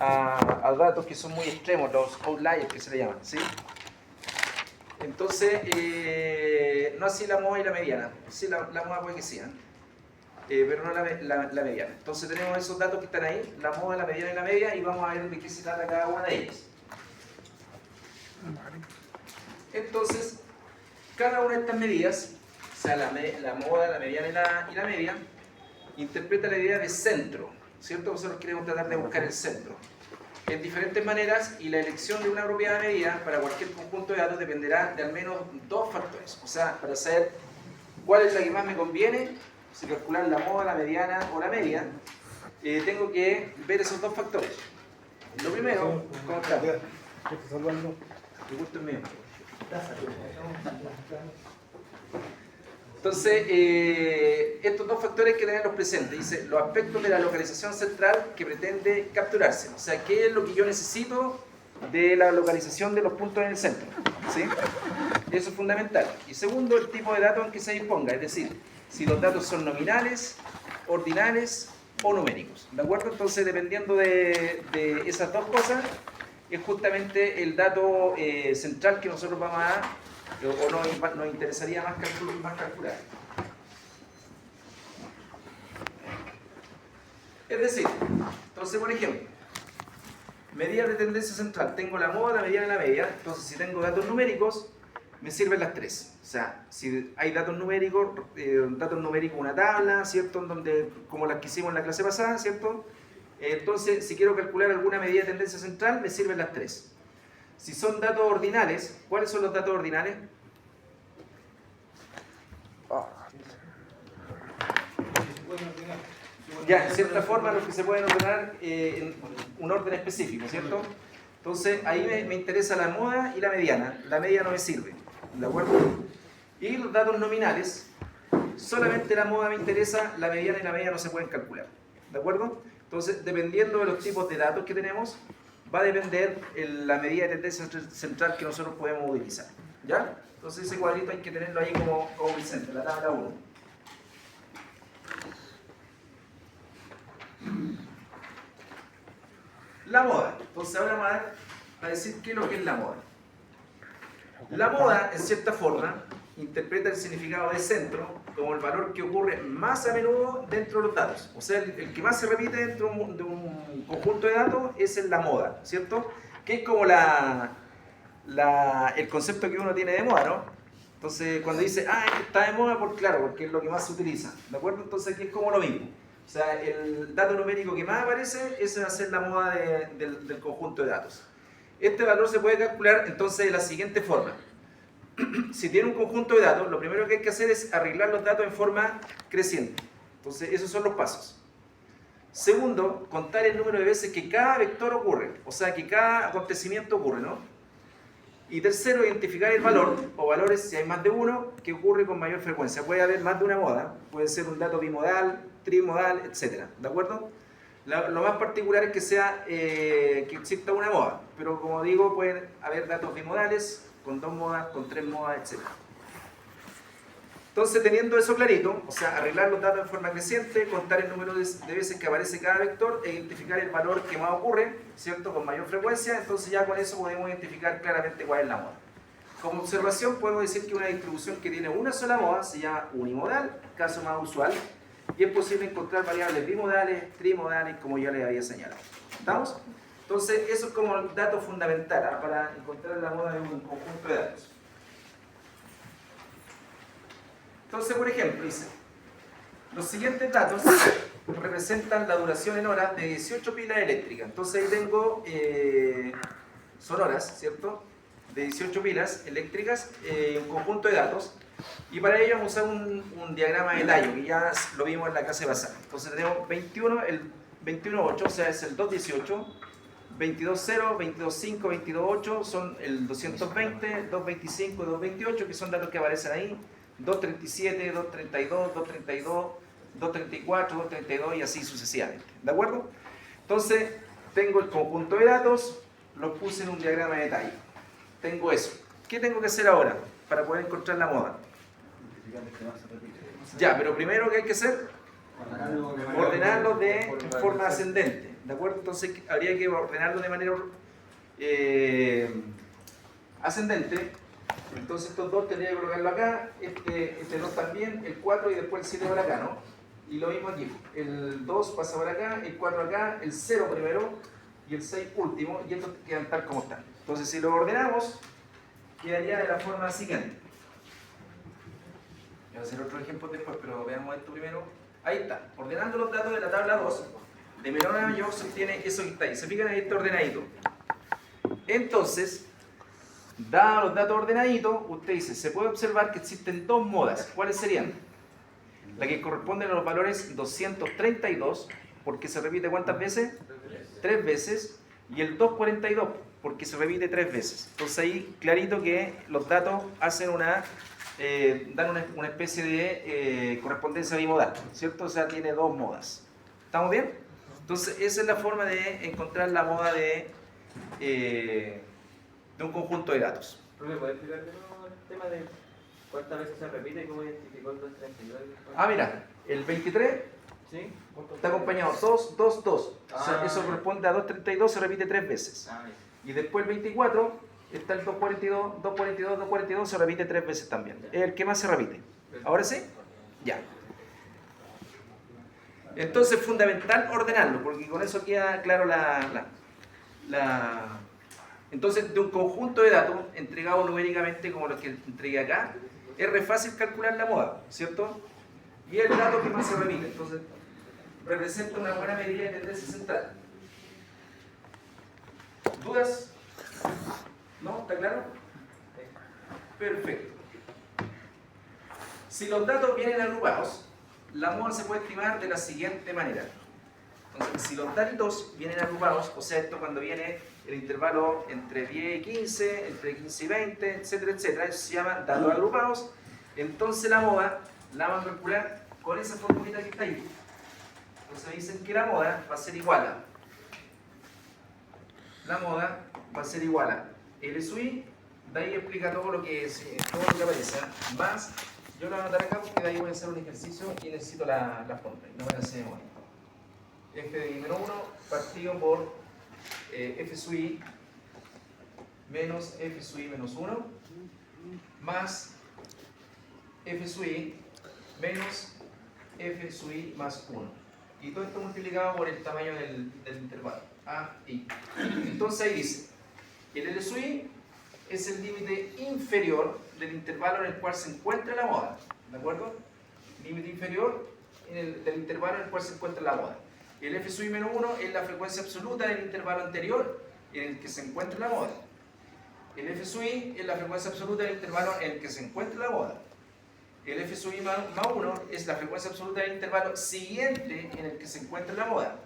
a datos que son muy extremos, los outliers que se le llaman, ¿sí? Entonces, no así la moda y la mediana. Sí, la moda puede que sea, pero no la mediana. Entonces tenemos esos datos que están ahí, la moda, la mediana y la media, y vamos a ver de qué se trata cada una de ellas. Entonces, cada una de estas medidas, o sea, la moda, la mediana y la media, interpreta la idea de centro, ¿cierto? Nosotros queremos tratar de buscar el centro en diferentes maneras, y la elección de una propiedad de medida para cualquier conjunto de datos dependerá de al menos dos factores. O sea, para saber cuál es la que más me conviene, si calcular la moda, la mediana o la media, tengo que ver esos dos factores. Lo primero, ¿cómo está? El gusto es mío. Entonces, estos dos factores hay que tenerlos presentes. Dice, los aspectos de la localización central que pretende capturarse. O sea, ¿qué es lo que yo necesito de la localización de los puntos en el centro? ¿Sí? Eso es fundamental. Y segundo, el tipo de datos en que se disponga. Es decir, si los datos son nominales, ordinales o numéricos. ¿De acuerdo? Entonces, dependiendo de esas dos cosas, es justamente el dato central que nosotros vamos a dar, o nos interesaría más calcular. Es decir, entonces, por ejemplo, medidas de tendencia central, tengo la moda, la mediana y la media. Entonces, si tengo datos numéricos, me sirven las tres. O sea, si hay datos numéricos, una tabla, ¿cierto? En donde, como las que hicimos en la clase pasada, ¿cierto? Entonces, si quiero calcular alguna medida de tendencia central, me sirven las tres. Si son datos ordinales, ¿cuáles son los datos ordinales? Ya, en cierta forma, los que se pueden ordenar en un orden específico, ¿cierto? Entonces, ahí me interesa la moda y la mediana. La media no me sirve, ¿de acuerdo? Y los datos nominales, solamente la moda me interesa, la mediana y la media no se pueden calcular, ¿de acuerdo? Entonces, dependiendo de los tipos de datos que tenemos, va a depender la medida de tendencia central que nosotros podemos utilizar, ¿ya? Entonces, ese cuadrito hay que tenerlo ahí como presente, la tabla 1. La moda. Entonces, ahora vamos a decir qué es lo que es la moda. La moda, en cierta forma, interpreta el significado de centro como el valor que ocurre más a menudo dentro de los datos. O sea, el que más se repite dentro de un conjunto de datos es la moda, ¿cierto? Que es como el concepto que uno tiene de moda, ¿no? Entonces, cuando dice, esto está de moda, porque es lo que más se utiliza, ¿de acuerdo? Entonces, aquí es como lo mismo. O sea, el dato numérico que más aparece, ese va a ser la moda del conjunto de datos. Este valor se puede calcular entonces de la siguiente forma. Si tiene un conjunto de datos, lo primero que hay que hacer es arreglar los datos en forma creciente. Entonces, esos son los pasos. Segundo, contar el número de veces que cada vector ocurre, o sea, que cada acontecimiento ocurre, ¿no? Y tercero, identificar el valor, o valores, si hay más de uno, que ocurre con mayor frecuencia. Puede haber más de una moda, puede ser un dato bimodal, trimodal, etc. ¿De acuerdo? Lo más particular es que exista una moda, pero como digo, pueden haber datos bimodales, con 2 modas, con 3 modas, etc. Entonces, teniendo eso clarito, o sea, arreglar los datos en forma creciente, contar el número de veces que aparece cada vector e identificar el valor que más ocurre, ¿cierto?, con mayor frecuencia, entonces ya con eso podemos identificar claramente cuál es la moda. Como observación, podemos decir que una distribución que tiene una sola moda se llama unimodal, caso más usual, y es posible encontrar variables bimodales, trimodales, como ya les había señalado. ¿Estamos? Entonces, eso es como el dato fundamental para encontrar la moda de un conjunto de datos. Entonces, por ejemplo, dice, los siguientes datos representan la duración en horas de 18 pilas eléctricas. Entonces, ahí tengo, son horas, ¿cierto?, de 18 pilas eléctricas, un conjunto de datos. Y para ello vamos a usar un diagrama de tallo, que ya lo vimos en la clase pasada. Entonces, tenemos 21, el 21.8, o sea, es el 2.18, 22.0, 22.5, 22.8 son el 220, 2.25 y 2.28, que son datos que aparecen ahí, 2.37, 2.32, 2.32, 2.34, 2.32 y así sucesivamente. ¿De acuerdo? Entonces, tengo el conjunto de datos, los puse en un diagrama de tallo. Tengo eso. ¿Qué tengo que hacer ahora para poder encontrar la moda? Ya, pero primero, ¿qué hay que hacer? Ordenarlos en forma ascendente. ¿de acuerdo? Entonces habría que ordenarlo de manera ascendente. Entonces estos dos tendría que colocarlo acá, este 2 también, el 4 y después el 7 por acá, ¿no? Y lo mismo aquí, el 2 pasa por acá, el 4 acá, el 0 primero y el 6 último, y estos quedan tal como están. Entonces si lo ordenamos, quedaría de la forma siguiente. Voy a hacer otro ejemplo después, pero veamos esto primero. Ahí está, ordenando los datos de la tabla 2, de menor a mayor se obtiene eso que está ahí. Se fijan, ahí está ordenadito. Entonces, dados los datos ordenaditos, usted dice, se puede observar que existen dos modas. ¿Cuáles serían? La que corresponde a los valores 232, porque se repite ¿cuántas veces? 3 veces. Y el 242, porque se repite 3 veces. Entonces ahí clarito que los datos hacen dan una especie de correspondencia bimodal, ¿cierto? O sea, tiene dos modas. ¿Estamos bien? Entonces esa es la forma de encontrar la moda de un conjunto de datos. ¿Me puedes explicar de nuevo el tema de cuántas veces se repite y cómo identificó el 232? Ah, mira, el 23 ¿Sí? está acompañado 2, 2, 2. O sea, Ah, eso corresponde a 232, se repite 3 veces. Ah, Y después el 24 está el 242, 242, 242, se repite 3 veces también. Es el que más se repite. ¿Ahora sí? Ya. Entonces es fundamental ordenarlo, porque con eso queda claro Entonces, de un conjunto de datos entregado numéricamente como los que entregué acá, es re fácil calcular la moda, ¿cierto? Y es el dato que más se repite. Entonces, representa una buena medida de tendencia central. ¿Dudas? ¿No? ¿Está claro? Perfecto. Si los datos vienen agrupados, la moda se puede estimar de la siguiente manera. Entonces, si los datos vienen agrupados, o sea, esto cuando viene el intervalo entre 10 y 15, entre 15 y 20, etcétera, etcétera, eso se llama datos agrupados, entonces la moda la van a calcular con esa formulita que está ahí. Entonces dicen que la moda va a ser igual a L sub I, de ahí explica todo lo que aparece, más, yo lo voy a anotar acá porque de ahí voy a hacer un ejercicio y necesito la fórmula, no me la sé de memoria. F de I menos 1 partido por F sub I menos F sub I menos 1 más F sub I menos F sub I más 1. Y todo esto multiplicado por el tamaño del intervalo, A, I. Entonces ahí dice, el L sub I es el límite inferior del intervalo en el cual se encuentra la moda. ¿De acuerdo? Límite inferior del intervalo en el cual se encuentra la moda. El F sub I menos 1 es la frecuencia absoluta del intervalo anterior en el que se encuentra la moda. El F sub I es la frecuencia absoluta del intervalo en el que se encuentra la moda. El F sub I más 1 es la frecuencia absoluta del intervalo siguiente en el que se encuentra la moda.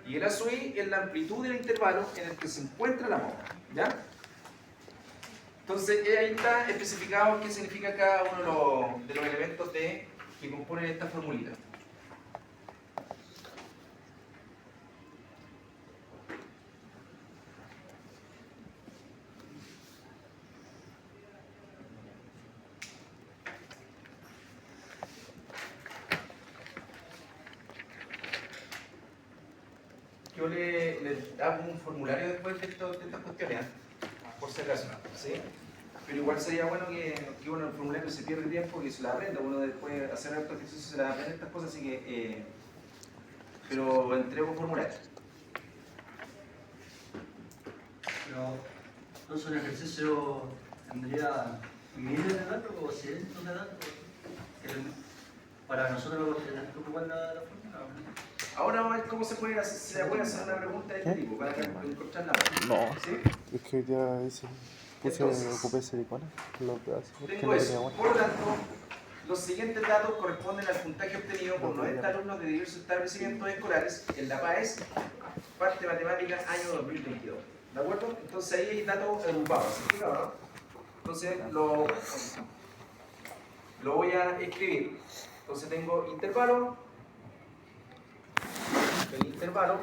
Y el A sub I es la amplitud del intervalo en el que se encuentra la moda. ¿Ya? Entonces ahí está especificado qué significa cada uno de los elementos que componen esta formulita. Yo le hago un formulario después de estas cuestiones, por si acaso, ¿sí? Pero igual sería bueno que uno en el formulario se pierda tiempo y se la aprenda, uno después de hacer estos ejercicios se la aprende estas cosas, así que pero entrego formulario. Pero, entonces un ejercicio tendría miles de datos o cientos de datos. Para nosotros nos tendrán que ocupar la fórmula. Ahora vamos a ver cómo se puede hacer, se le puede hacer una pregunta de este tipo para encontrar la No, ¿sí? es que hoy día ocupé silicona. Tengo eso. Por lo tanto, los siguientes datos corresponden al puntaje obtenido por 90 alumnos de diversos establecimientos escolares en la PAES, parte matemática, año 2022. ¿De acuerdo? Entonces ahí hay datos agrupados, ¿se explica, no? Entonces lo voy a escribir. Entonces tengo intervalo. El intervalo,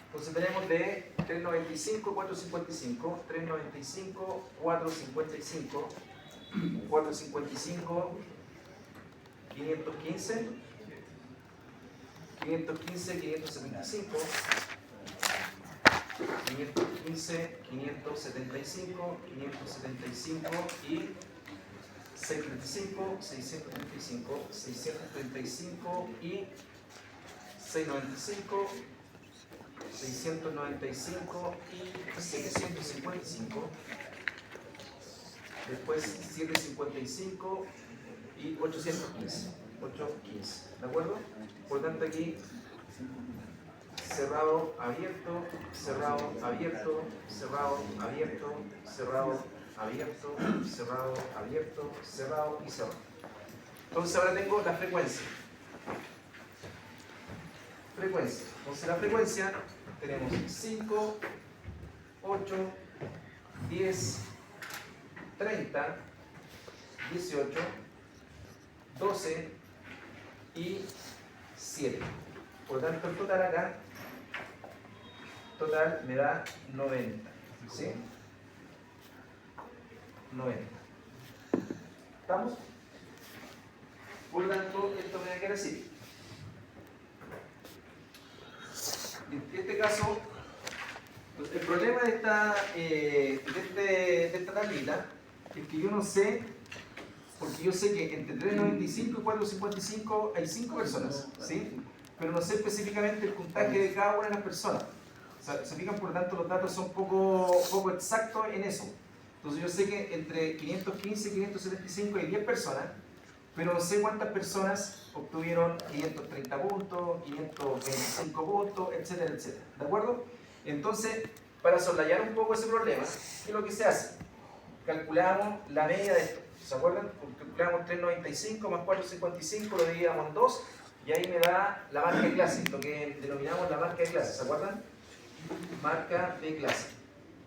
entonces tenemos de 395, 455, 395, 455, 455, 515, 515, 575, 515, 575, 575 y 635, 635, 635 y 695, 695 y 755, después 755 y 815, 815, ¿de acuerdo? Por tanto aquí cerrado, abierto, cerrado, abierto, cerrado, abierto, cerrado, abierto, cerrado, abierto, cerrado y cerrado. Entonces ahora tengo la frecuencia. Frecuencia. Entonces la frecuencia tenemos 5, 8, 10, 30, 18, 12 y 7. Por lo tanto el total acá, total me da 90. ¿Sí? 90. ¿Estamos? Por lo tanto, esto me da que decir. En este caso, el problema de esta tablita es que yo no sé, porque yo sé que entre 395 y 455 hay 5 personas, ¿sí? Pero no sé específicamente el puntaje de cada una de las personas. O sea, se fijan, por lo tanto, los datos son poco exactos en eso. Entonces yo sé que entre 515 y 575 hay 10 personas, pero no sé cuántas personas obtuvieron 530 puntos, 525 puntos, etcétera, etcétera. ¿De acuerdo? Entonces, para soslayar un poco ese problema, ¿qué es lo que se hace? Calculamos la media de esto. ¿Se acuerdan? Calculamos 395 más 455, lo dividimos en 2 y ahí me da la marca de clase, lo que denominamos la marca de clase. ¿Se acuerdan? Marca de clase.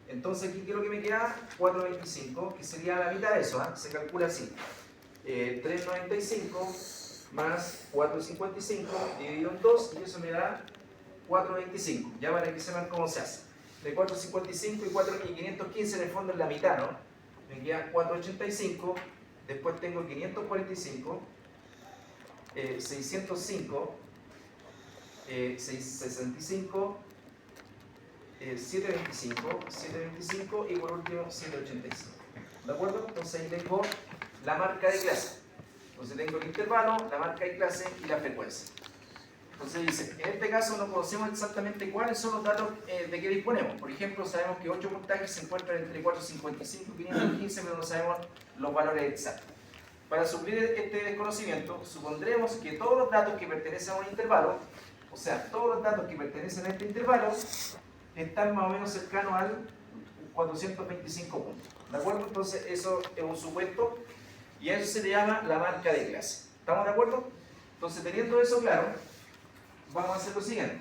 Entonces, aquí, ¿qué es lo que me queda? 425, que sería la mitad de eso, ¿eh? Se calcula así. 395 más 455 dividido en 2 y eso me da 425. Ya para que sepan cómo se hace. De 455 y 515 en el fondo es la mitad, ¿no? Me queda 485, después tengo 545, 605, 665, 725, 725 y por último 785. ¿De acuerdo? Entonces ahí tengo la marca de clase. Entonces tengo el intervalo, la marca de clase y la frecuencia. Entonces dice, en este caso no conocemos exactamente cuáles son los datos de que disponemos. Por ejemplo, sabemos que 8 puntajes se encuentran entre 455 y 515, pero no sabemos los valores exactos. Para suplir este desconocimiento, supondremos que todos los datos que pertenecen a un intervalo, o sea, todos los datos que pertenecen a este intervalo, están más o menos cercanos al 425 puntos. ¿De acuerdo? Entonces eso es un supuesto y a eso se le llama la marca de clase. ¿Estamos de acuerdo? Entonces, teniendo eso claro, vamos a hacer lo siguiente.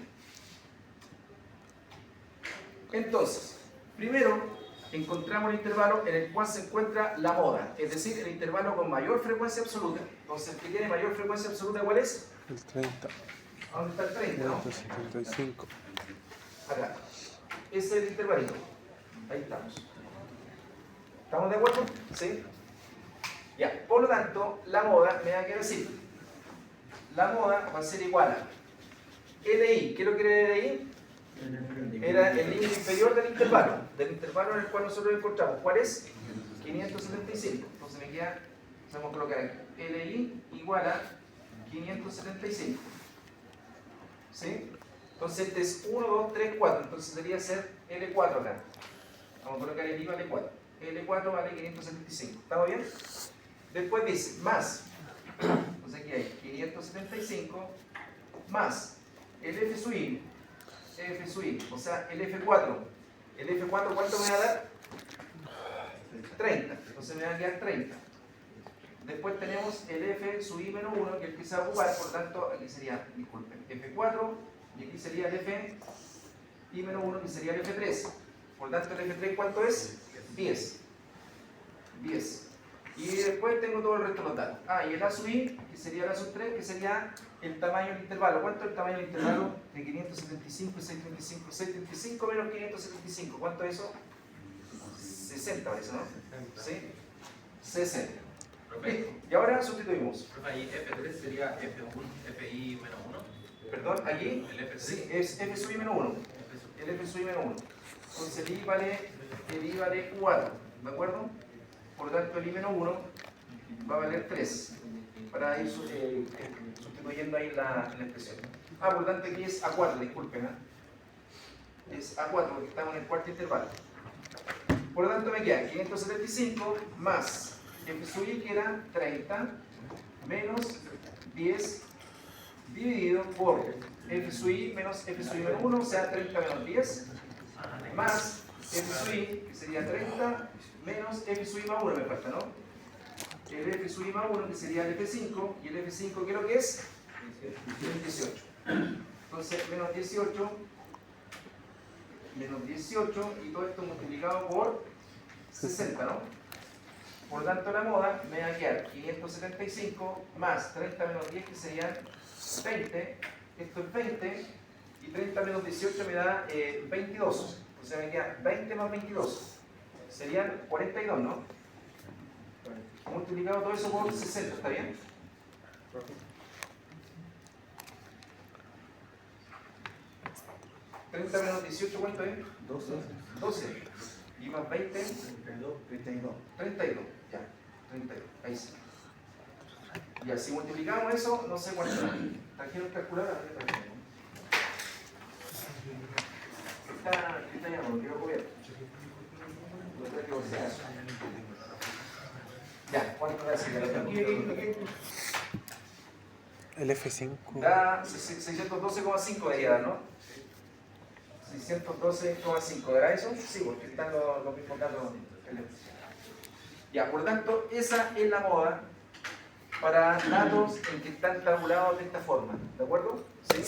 Entonces, primero encontramos el intervalo en el cual se encuentra la moda, es decir, el intervalo con mayor frecuencia absoluta. Entonces, el que tiene mayor frecuencia absoluta, ¿cuál es? El 30. ¿A dónde está el 30? ¿No? 175. Acá. Ese es el intervalito. Ahí estamos. ¿Estamos de acuerdo? ¿Sí? Ya. Por lo tanto, la moda me da que decir. La moda va a ser igual a LI. ¿Qué es lo que era LI? Era el límite inferior del intervalo en el cual nosotros encontramos. ¿Cuál es? 575. Entonces me queda, vamos a colocar aquí, LI igual a 575. ¿Sí? Entonces este es 1, 2, 3, 4. Entonces debería ser L4 acá. Vamos a colocar el I vale 4. L4 vale 575. ¿Estamos bien? Después dice más. Entonces aquí hay 575 más el F sub I. F sub I. O sea, el F4. El F4, ¿cuánto me va a dar? 30. Entonces me va a quedar 30. Después tenemos el F sub I menos 1, que es el que se va a ocupar. Por tanto, aquí sería, disculpen, F4. Y aquí sería el F I menos 1, que sería el F3. Por tanto, el F3, ¿cuánto es? 10. 10. Y después tengo todo el resto de los datos. Ah, y el A sub I, que sería el A sub 3, que sería el tamaño del intervalo. ¿Cuánto es el tamaño del intervalo? De 575, 635, 635 menos 575. ¿Cuánto es eso? 60 parece, ¿no? ¿Sí? 60. Listo. Y ahora sustituimos. Ahí F3 sería F1, FI menos 1. Perdón, aquí sí, es f sub i menos 1. El f sub i menos 1. Entonces el i vale 4, ¿de acuerdo? Por lo tanto el i menos 1 va a valer 3 para ir sustituyendo ahí la expresión. Por lo tanto aquí es A4, disculpen. Es A4 porque estamos en el cuarto intervalo. Por lo tanto me queda 575 más f sub i que era 30 menos 10 dividido por f sub i menos f sub i menos 1, o sea 30 menos 10, más f sub i, que sería 30, menos f sub i más 1 me falta, ¿no? El f sub i más 1, que sería el f5, y el f5, ¿qué es lo que es? 18. Entonces, menos 18, y todo esto multiplicado por 60, ¿no? Por lo tanto, la moda me va a quedar 575 más 30 menos 10, que serían 20, esto es 20, y 30 menos 18 me da 22, o sea me queda 20 más 22, serían 42, ¿no? Multiplicado todo eso por 60, ¿está bien? ¿30 menos 18 cuánto es? 12. Y más 20, 32, ya, 32, ahí sí. Ya, si multiplicamos eso, no sé cuánto es. ¿Trajeron calculadora? Está ya, no lo quiero copiar. Lo traje por si acaso. Ya, ¿cuánto da así? El F5. Da 612,5 debería dar, ¿no? 612,5, ¿dará eso? Sí, porque están los mismos datos. Ya, por lo tanto, esa es la moda para datos en que están tabulados de esta forma, ¿de acuerdo? ¿Sí?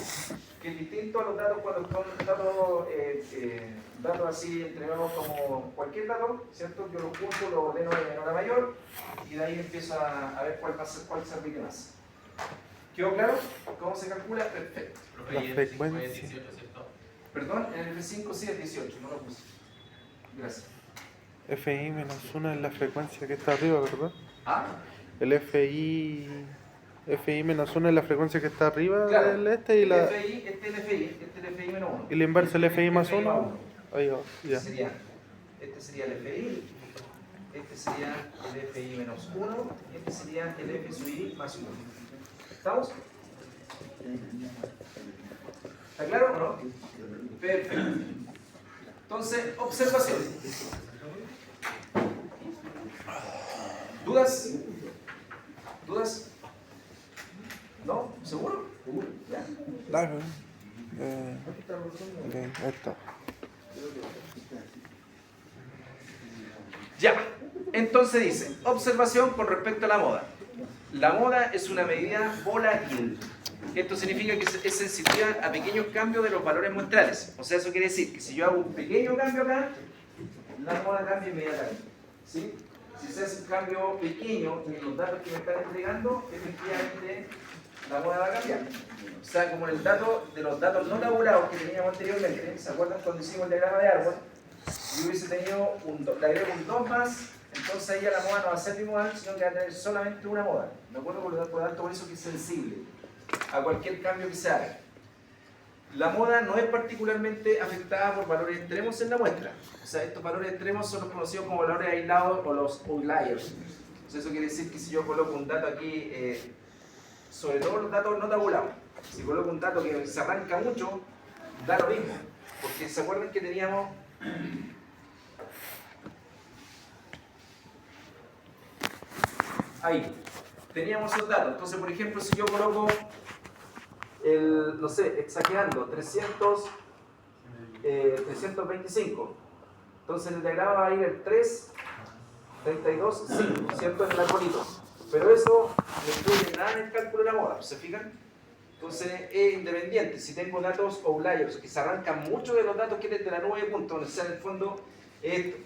Que es distinto a los datos cuando son datos así entregados como cualquier dato, ¿cierto? Yo los junto, los ordeno de menor a mayor y de ahí empiezo a ver cuál se repite más. ¿Quedó claro? ¿Cómo se calcula? Perfecto. La frecuencia. 18, ¿cierto? Perdón, en el F5 sí es 18, no lo puse. Gracias. FI menos 1 es la frecuencia que está arriba, ¿verdad? El FI menos 1 es la frecuencia que está arriba Claro, del y la... el FI, este es el FI menos 1. Y la inversa, el FI más 1. Ahí va, ya. Este sería el FI, este sería el FI menos 1, este sería el F sub i más 1. ¿Estamos? ¿Está claro o no? Perfecto. Entonces, observación. ¿Dudas? ¿Dudas? ¿No? ¿Seguro? Ya. Dale. Ok, ahí está. Ya. Entonces dice, observación con respecto a la moda. La moda es una medida volátil. Esto significa que es sensitiva a pequeños cambios de los valores muestrales. O sea, eso quiere decir que si yo hago un pequeño cambio acá, la moda cambia inmediatamente. ¿Sí? Si se hace un cambio pequeño en los datos que me están entregando, efectivamente la moda va a cambiar. O sea, como en el dato de los datos no tabulados que teníamos anteriormente, ¿se acuerdan cuando hicimos el diagrama de árbol? Si hubiese tenido le agrego un 2 más, entonces ahí ya la moda no va a ser bimonal, sino que va a tener solamente una moda. ¿De acuerdo? Por lo tanto, por eso que es sensible a cualquier cambio que se haga. La moda no es particularmente afectada por valores extremos en la muestra. O sea, estos valores extremos son los conocidos como valores aislados o los outliers. O sea, eso quiere decir que si yo coloco un dato aquí, sobre todo los datos no tabulados, si coloco un dato que se arranca mucho, da lo mismo. Porque se acuerdan que teníamos ahí, teníamos esos datos. Entonces, por ejemplo, si yo coloco no sé, exagerando, 325, entonces el diagrama va a ir el 3, 32, 5, ¿cierto? En el arbolito. Pero eso no influye nada en el cálculo de la moda, ¿se fijan? Entonces es independiente. Si tengo datos outliers que se arrancan mucho de los datos que desde la nube de puntos, o sea, en el fondo, esto.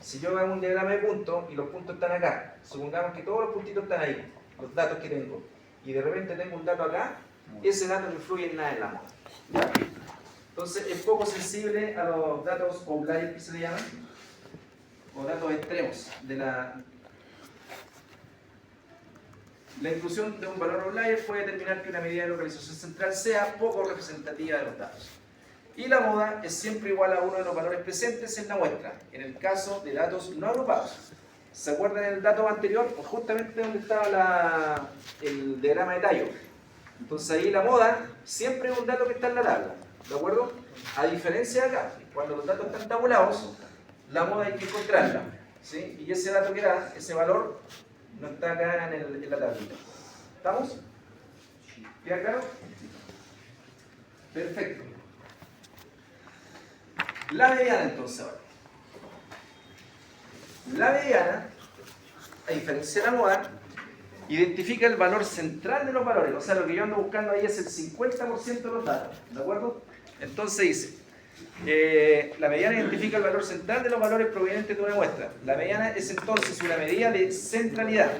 Si yo hago un diagrama de puntos y los puntos están acá, supongamos que todos los puntitos están ahí, los datos que tengo, y de repente tengo un dato acá, ese dato no influye en nada en la moda. ¿Ya? Entonces es poco sensible a los datos outliers que se le llaman, o datos extremos de La inclusión de un valor outlier puede determinar que una medida de localización central sea poco representativa de los datos. Y la moda es siempre igual a uno de los valores presentes en la muestra, en el caso de datos no agrupados. ¿Se acuerdan del dato anterior? Pues justamente donde estaba el diagrama de tallo. Entonces ahí la moda siempre es un dato que está en la tabla, ¿de acuerdo? A diferencia de acá, cuando los datos están tabulados, la moda hay que encontrarla, ¿sí? Y ese dato que da, ese valor, no está acá en la tablita. ¿Estamos? ¿Queda claro? Perfecto. La mediana entonces ahora. La mediana, a diferencia de la moda, identifica el valor central de los valores. O sea, lo que yo ando buscando ahí es el 50% de los datos. ¿De acuerdo? Entonces dice, la mediana identifica el valor central de los valores provenientes de una muestra. La mediana es entonces una medida de centralidad.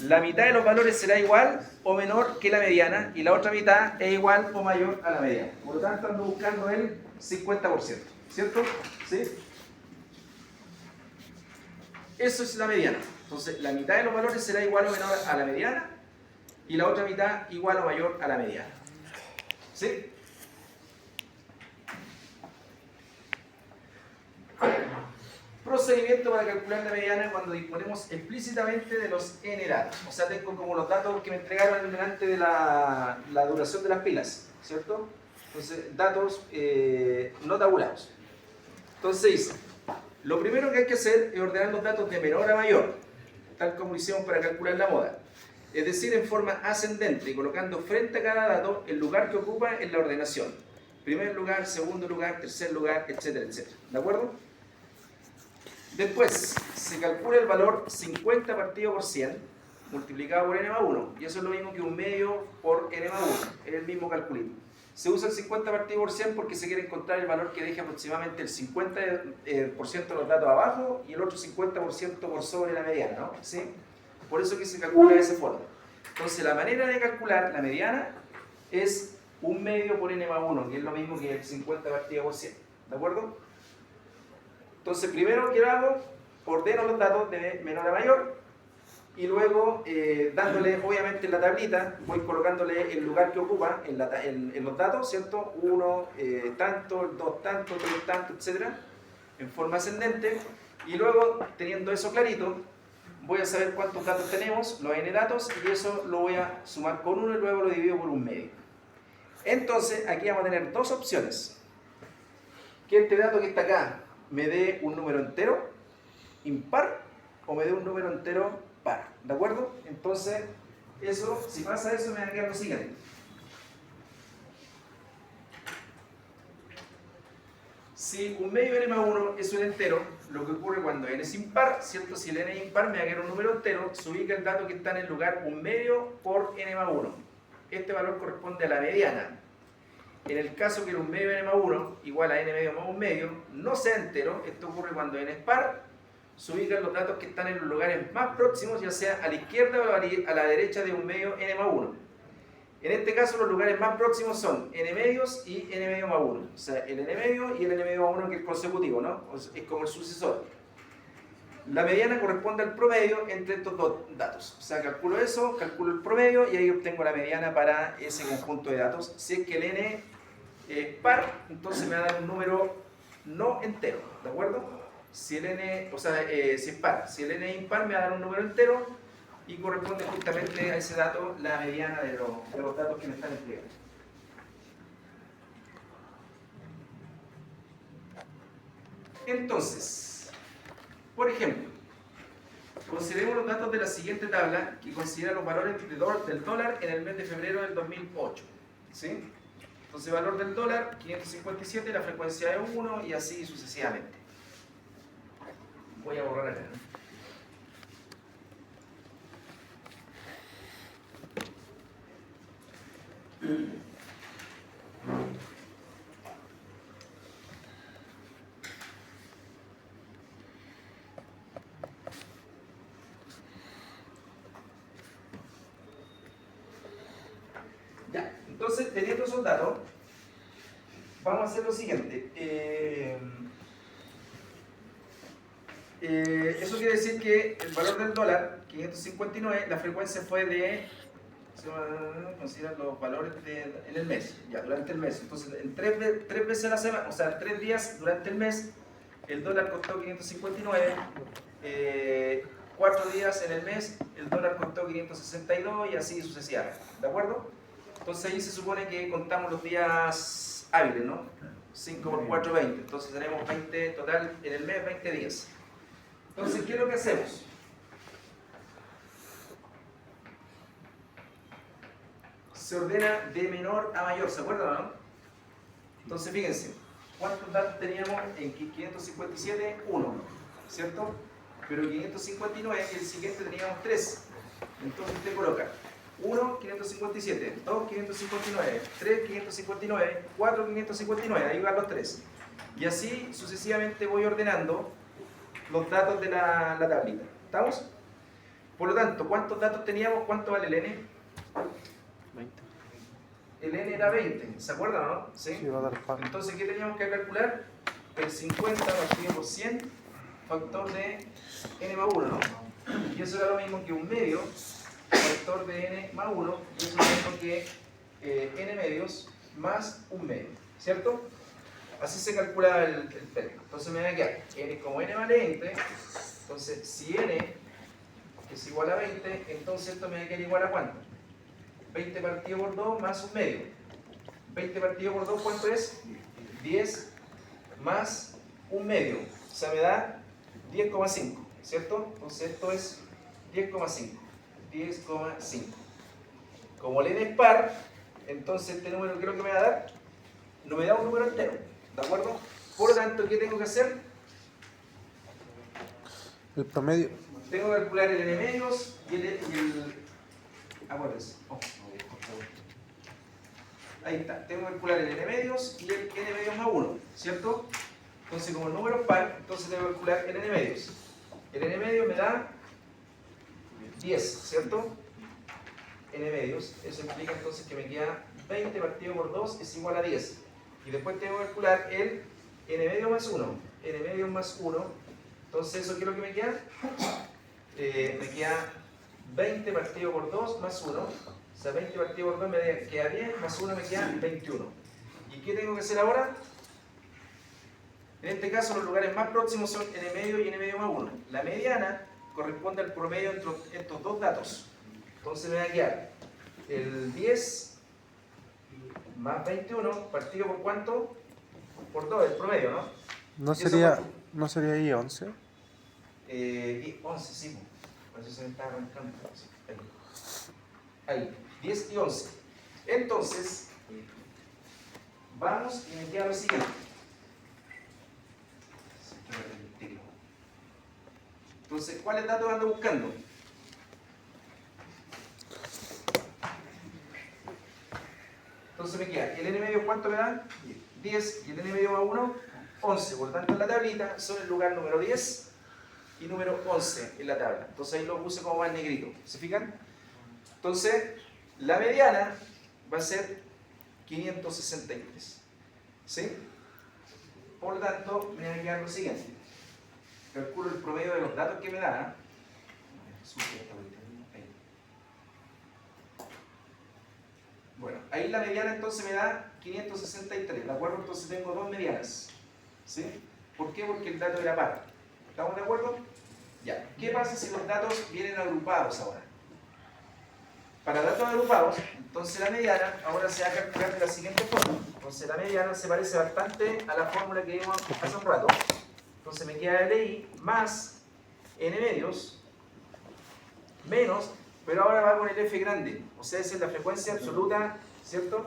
La mitad de los valores será igual o menor que la mediana y la otra mitad es igual o mayor a la mediana. Por lo tanto, ando buscando el 50%. ¿Cierto? ¿Sí? Eso es la mediana. Entonces, la mitad de los valores será igual o menor a la mediana y la otra mitad igual o mayor a la mediana. ¿Sí? Procedimiento para calcular la mediana cuando disponemos explícitamente de los n datos. O sea, tengo como los datos que me entregaron delante de la duración de las pilas, ¿cierto? Entonces, datos no tabulados. Entonces dice, lo primero que hay que hacer es ordenar los datos de menor a mayor, tal como hicimos para calcular la moda. Es decir, en forma ascendente, colocando frente a cada dato el lugar que ocupa en la ordenación. Primer lugar, segundo lugar, tercer lugar, etcétera, etcétera. ¿De acuerdo? Después, se calcula el valor 50 partido por 100, multiplicado por n más 1. Y eso es lo mismo que un medio por n más 1. Es el mismo calculito. Se usa el 50 partido por 100 porque se quiere encontrar el valor que deje aproximadamente el 50% de los datos abajo y el otro 50% por sobre la mediana, ¿no? ¿Sí? Por eso que se calcula de esa forma. Entonces, la manera de calcular la mediana es un medio por n más 1, que es lo mismo que el 50 partido por 100. ¿De acuerdo? Entonces, primero que hago, ordeno los datos de menor a mayor y luego, dándole, obviamente, en la tablita, voy colocándole el lugar que ocupa en los datos, ¿cierto? 1 tanto, 2 tanto, 3 tanto, etc. En forma ascendente. Y luego, teniendo eso clarito, voy a saber cuántos datos tenemos, los n datos, y eso lo voy a sumar con 1 y luego lo divido por un medio. Entonces, aquí vamos a tener dos opciones. Que este dato que está acá me dé un número entero, impar, o me dé un número entero par, ¿de acuerdo? Entonces, eso, si pasa eso, me va a quedar lo siguiente. Si un medio n más 1 es un entero, lo que ocurre cuando n es impar, ¿cierto? Si el n es impar, me va a quedar un número entero, se ubica el dato que está en el lugar un medio por n más 1. Este valor corresponde a la mediana. En el caso que un medio n más 1 igual a n medio más un medio no sea entero, esto ocurre cuando n es par, se ubican los datos que están en los lugares más próximos, ya sea a la izquierda o a la derecha de un medio n más 1. En este caso los lugares más próximos son n medios y n medio más 1. O sea, el n medio y el n medio más 1 que es consecutivo, ¿no? Es como el sucesor. La mediana corresponde al promedio entre estos dos datos. O sea, calculo eso, calculo el promedio y ahí obtengo la mediana para ese conjunto de datos. Si es que el n es par, entonces me va a dar un número no entero, ¿de acuerdo? Si el n, o sea, si es par, si el n es impar me va a dar un número entero y corresponde justamente a ese dato la mediana de los datos que me están entregando. Entonces, por ejemplo, consideremos los datos de la siguiente tabla que considera los valores del dólar en el mes de febrero del 2008. ¿Sí? Entonces, valor del dólar, 557, la frecuencia es 1 y así sucesivamente. Voy a borrar acá. Ya, entonces, teniendo esos datos, vamos a hacer lo siguiente. eso quiere decir que el valor del dólar, 559, la frecuencia fue de, consideran los valores en el mes, ya, durante el mes. Entonces, en tres veces a la semana, o sea, 3 días durante el mes, el dólar costó 559, 4 días en el mes, el dólar costó 562 y así sucesivamente, ¿de acuerdo? Entonces ahí se supone que contamos los días hábiles, ¿no? 5 por 4, 20. Entonces tenemos 20 total en el mes, 20 días. Entonces, ¿qué es lo que hacemos? Se ordena de menor a mayor, ¿se acuerdan o no? Entonces, fíjense, ¿cuántos datos teníamos en 557? 1, ¿cierto? Pero en 559, el siguiente teníamos 3. Entonces usted coloca 1, 557, 2, 559, 3, 559, 4, 559, ahí van los 3. Y así sucesivamente voy ordenando los datos de la tablita. ¿Estamos? Por lo tanto, ¿cuántos datos teníamos? ¿Cuánto vale el n? 20. El n era 20, ¿se acuerdan o no? ¿Sí? Sí, va a dar pan. Entonces, ¿qué teníamos que calcular? El 50 partido por 100, factor de n más 1, ¿no? Y eso era lo mismo que un medio, factor de n más 1, y eso es lo mismo que n medios más un medio, ¿cierto? Así se calcula el término. Entonces me va a quedar n, como n vale 20, entonces si n es igual a 20, entonces esto me va a quedar igual a ¿cuánto? 20 partido por 2 más un medio. 20 partido por 2, ¿cuánto es? 10 más un medio. O sea, me da 10,5, ¿cierto? Entonces esto es 10,5. 10,5. Como el n es par, entonces este número creo que me va a dar, no me da un número entero, ¿de acuerdo? Por lo tanto, ¿qué tengo que hacer? El promedio. Tengo que calcular el n medios y el acuérdense. Ahí está, tengo que calcular el n medios y el n medios más 1, ¿cierto? Entonces, como el número es par, entonces tengo que calcular el n medios. El n medio me da 10, ¿cierto? N medios, eso implica entonces que me queda 20 partido por 2 es igual a 10. Y después tengo que calcular el n medio más 1. N medio más 1, entonces eso, ¿qué es lo que me queda? Me queda 20 partido por 2 más 1. O sea, 20 partido por 2 me queda 10, más 1 me queda 21. ¿Y qué tengo que hacer ahora? En este caso, los lugares más próximos son n medio y n medio más 1. La mediana corresponde al promedio entre estos dos datos. Entonces me va a quedar el 10 más 21 partido por ¿cuánto? Por 2, el promedio, ¿no? ¿No ¿Y eso sería, cuánto? ¿no sería ahí 11? 11, sí, por eso se me está arrancando. Ahí, 10 y 11. Entonces, vamos y me queda lo siguiente. Entonces, ¿cuáles datos ando buscando? Entonces me queda, el n medio ¿cuánto me da? 10 y el n medio más 1, 11. Por lo tanto, en la tablita son el lugar número 10 y número 11 en la tabla. Entonces ahí lo puse como más negrito. ¿Se fijan? Entonces, la mediana va a ser 563. ¿Sí? Por lo tanto, me va a quedar lo siguiente. Calculo el promedio de los datos que me da. Bueno, ahí la mediana entonces me da 563, ¿de acuerdo? Entonces tengo dos medianas. ¿Sí? ¿Por qué? Porque el dato era par. ¿Estamos de acuerdo? Ya. ¿Qué pasa si los datos vienen agrupados ahora? Para datos agrupados, entonces la mediana ahora se va a calcular de la siguiente forma. Entonces la mediana se parece bastante a la fórmula que vimos hace un rato. Entonces me queda LI más n medios menos, pero ahora va con el f grande. O sea, esa es la frecuencia absoluta, ¿cierto?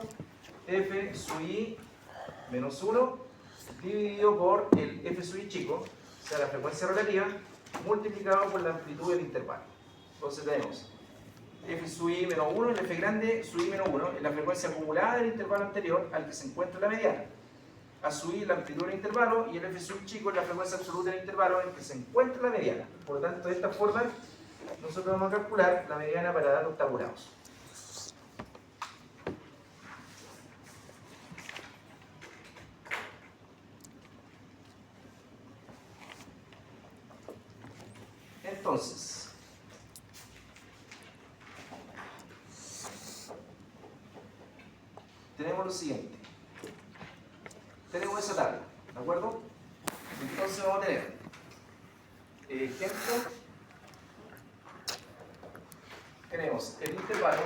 F sub i menos 1 dividido por el f sub i chico, o sea, la frecuencia relativa, multiplicado por la amplitud del intervalo. Entonces tenemos f sub i menos 1, el f grande sub i menos 1, es la frecuencia acumulada del intervalo anterior al que se encuentra la mediana. A sub i la amplitud del intervalo y el f sub chico es la frecuencia absoluta del intervalo en el que se encuentra la mediana. Por lo tanto, de esta forma, nosotros vamos a calcular la mediana para datos tabulados. Entonces, tenemos lo siguiente. Tenemos esa tabla, ¿de acuerdo? Entonces vamos a tener ejemplo. Tenemos el intervalo,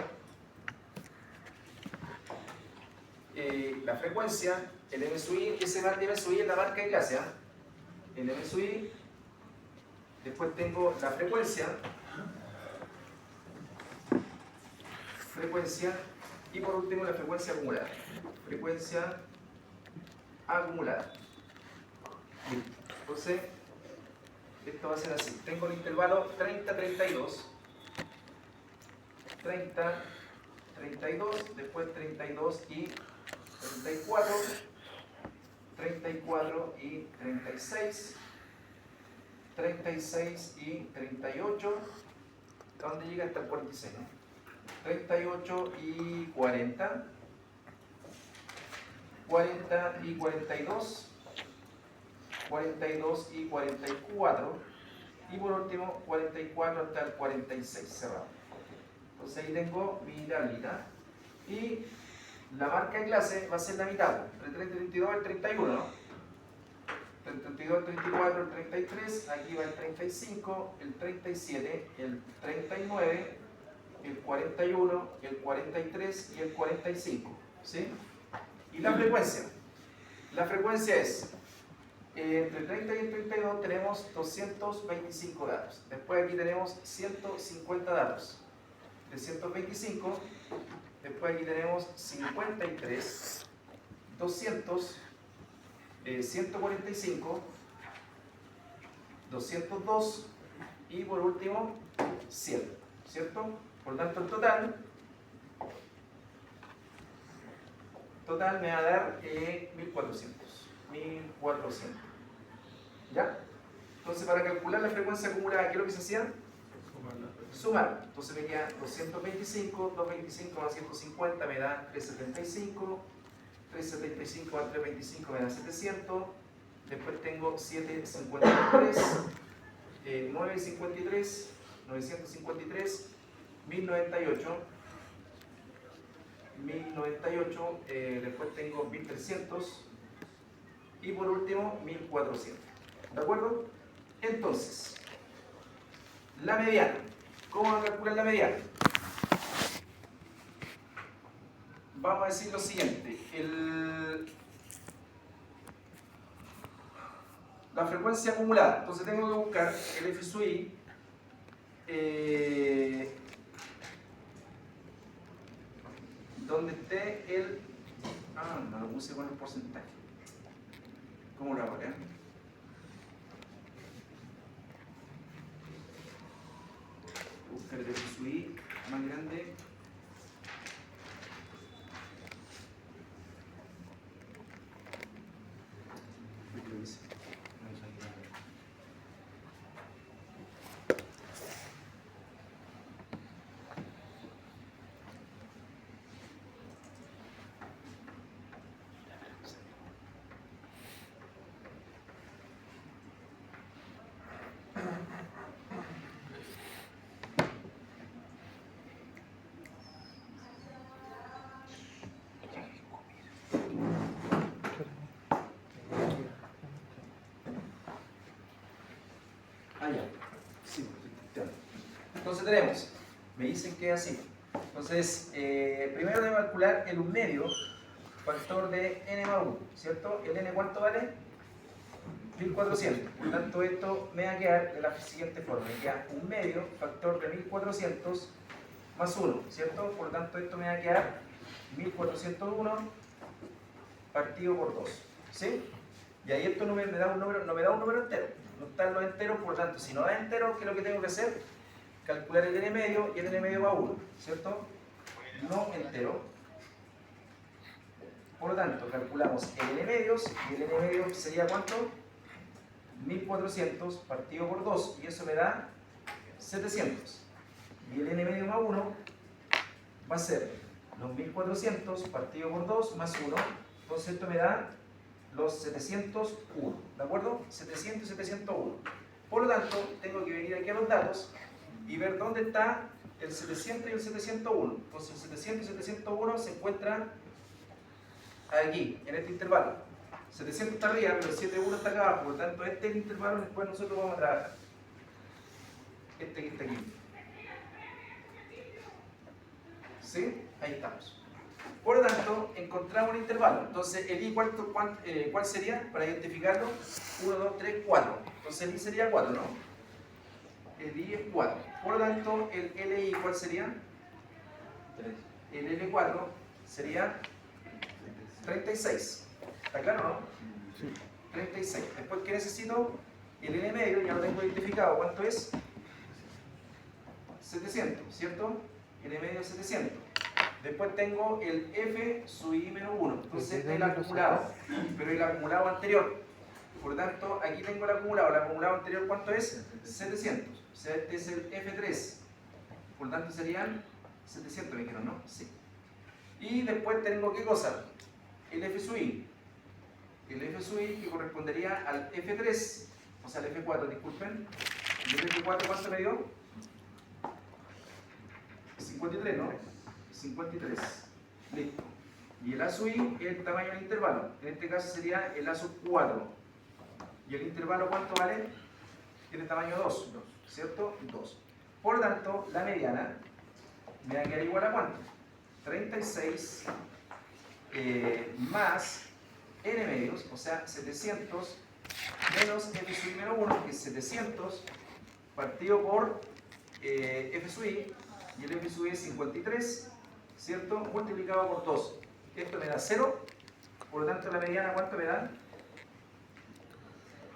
la frecuencia, el M sub I, ese M sub I es la marca de clase, ¿ah? El M sub I, después tengo la frecuencia, y por último la frecuencia acumulada. Frecuencia acumulada. Entonces, esto va a ser así. Tengo el intervalo 30-32. 30, 32, después 32 y 34, 34 y 36, 36 y 38, ¿dónde llega hasta el 46? 38 y 40, 40 y 42, 42 y 44, y por último 44 hasta el 46, cerrado. Entonces ahí tengo mi tablita. Y la marca de clase va a ser la mitad, entre el 32 y el 31, ¿no? Entre el 32, el 34, el 33, aquí va el 35, el 37, el 39, el 41, el 43 y el 45, ¿sí? Y la frecuencia. La frecuencia es, entre el 30 y el 32 tenemos 225 datos. Después aquí tenemos 150 datos. 325, después aquí tenemos 53, 200, 145, 202 y por último 100, ¿cierto? Por tanto el total me va a dar 1400, ¿ya? Entonces para calcular la frecuencia acumulada, ¿qué es lo que se hacía? Sumar. Entonces me queda 225, 225 más 150 me da 375, 375 más 325 me da 700, después tengo 753, 953, 953, 1098, 1098, después tengo 1300 y por último 1400. ¿De acuerdo? Entonces, la mediana. ¿Cómo vamos a calcular la mediana? Vamos a decir lo siguiente. La frecuencia acumulada. Entonces tengo que buscar el F sub I donde esté el... no lo puse con el porcentaje. ¿Cómo lo hago acá? Buscar el F sub I más grande. Sí, entonces tenemos, me dicen que es así. Entonces, primero debo calcular el 1 medio factor de n más 1, ¿cierto? ¿El n cuánto vale? 1400. Por tanto, esto me va a quedar de la siguiente forma. Me queda 1 medio factor de 1400 más 1, ¿cierto? Por lo tanto, esto me va a quedar 1401 partido por 2, ¿sí? Y ahí esto no me da un número entero. No están los enteros, por lo tanto, si no da entero, ¿qué es lo que tengo que hacer? Calcular el n medio y el n medio va a 1, ¿cierto? No entero. Por lo tanto, calculamos el n medios y el n medio sería ¿cuánto? 1400 partido por 2 y eso me da 700. Y el n medio más 1 va a ser los 1400 partido por 2 más 1. Entonces esto me da los 701, ¿de acuerdo? 700 y 701. Por lo tanto, tengo que venir aquí a los datos y ver dónde está el 700 y el 701. Entonces, el 700 y 701 se encuentran aquí, en este intervalo. 700 está arriba, pero el 71 está acá abajo. Por lo tanto, este es el intervalo en el cual nosotros vamos a trabajar. Este que está aquí. ¿Sí? Ahí estamos. Por lo tanto, encontramos un intervalo. Entonces, el I, ¿cuál sería para identificarlo? 1, 2, 3, 4. Entonces, el I sería 4, ¿no? El I es 4. Por lo tanto, el LI, ¿cuál sería? 3. El L4 sería 36. ¿Está claro, no? Sí. 36. Después, ¿qué necesito? El N medio, ya lo tengo identificado. ¿Cuánto es? 700, ¿cierto? N medio 700. Después tengo el F sub I menos 1. Entonces, este es el acumulado. Pero el acumulado anterior. Por lo tanto, aquí tengo el acumulado. El acumulado anterior, ¿cuánto es? 700. O sea, este es el F3. Por lo tanto, serían 700, me dijeron, ¿no? Sí. Y después tengo, ¿qué cosa? El F sub I. El F sub I que correspondería al F3, o sea, al F4, disculpen. ¿Y el F4 cuánto me dio? 53, ¿no? 53. Listo. Y el A sub I es el tamaño del intervalo. En este caso sería el A sub 4. ¿Y el intervalo cuánto vale? Tiene tamaño 2, ¿cierto? 2. Por lo tanto, la mediana me va a quedar igual a cuánto? 36 más n medios, o sea, 700 menos f sub i menos 1, que es 700 partido por f sub i, y el f sub i es 53, ¿cierto? Multiplicado por 2. Esto me da 0, por lo tanto la mediana, ¿cuánto me da?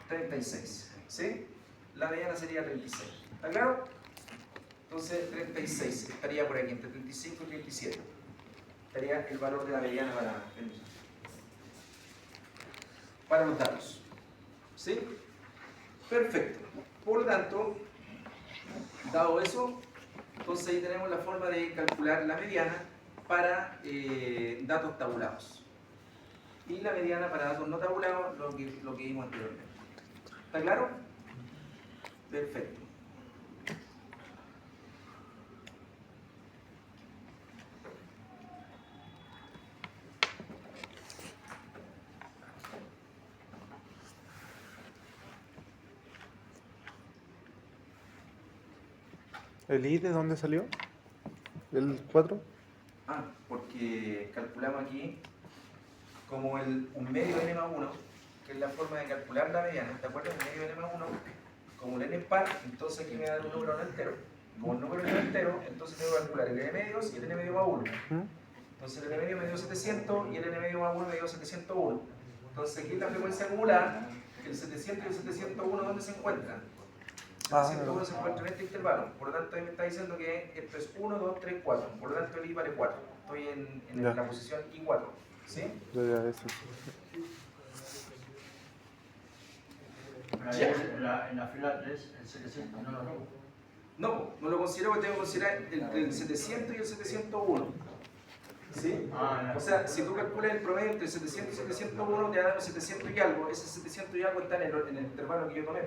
36, ¿sí? La mediana sería 36, ¿está claro? Entonces 36 estaría por aquí, entre 35 y 37. Estaría el valor de la mediana para los datos. ¿Sí? Perfecto. Por lo tanto, dado eso, entonces ahí tenemos la forma de calcular la mediana para datos tabulados. Y la mediana para datos no tabulados, lo que vimos anteriormente. ¿Está claro? Perfecto. ¿El I de dónde salió? ¿El 4? Ah, porque calculamos aquí como un medio n más 1, que es la forma de calcular la mediana. ¿Te acuerdas? Un medio n más 1, como el n es par, entonces aquí me da un número no entero. Como el número no entero, entonces tengo que calcular el n medios y el n medio más 1. Entonces el n medio me dio 700 y el n medio más 1 me dio 701. Entonces aquí la frecuencia acumulada, el 700 y el 701, ¿dónde se encuentran? El 701 se encuentra en este intervalo. Por lo tanto, ahí me está diciendo que esto es 1, 2, 3, 4. Por lo tanto, el I vale 4. Estoy en la posición I4. ¿Sí? Ya, eso. Pero ahí en la fila 3, el 700 no lo robo. No lo considero porque tengo que considerar el 700 y el 701. ¿Sí? O sea, si tú calculas el promedio entre 700 y 701, te da 700 y algo. Ese 700 y algo está en el intervalo que yo tomé.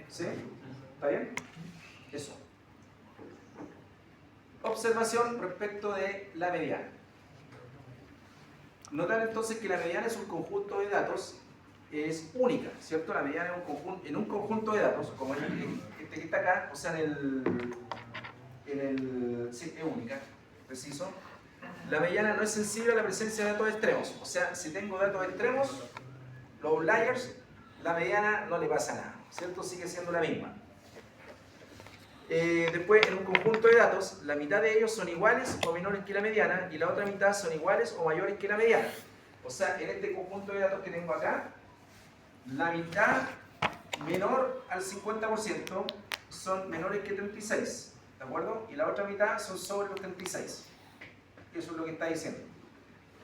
¿Sí? ¿Está bien? Eso. Observación respecto de la mediana. Notar entonces que la mediana es un conjunto de datos, es única, ¿cierto? La mediana es en un conjunto de datos, como este que está acá, o sea, sí, es única, preciso. La mediana no es sensible a la presencia de datos extremos, o sea, si tengo datos extremos, los outliers, la mediana no le pasa nada, ¿cierto? Sigue siendo la misma. Después, en un conjunto de datos, la mitad de ellos son iguales o menores que la mediana y la otra mitad son iguales o mayores que la mediana. O sea, en este conjunto de datos que tengo acá, la mitad menor al 50% son menores que 36, ¿de acuerdo? Y la otra mitad son sobre los 36. Eso es lo que está diciendo.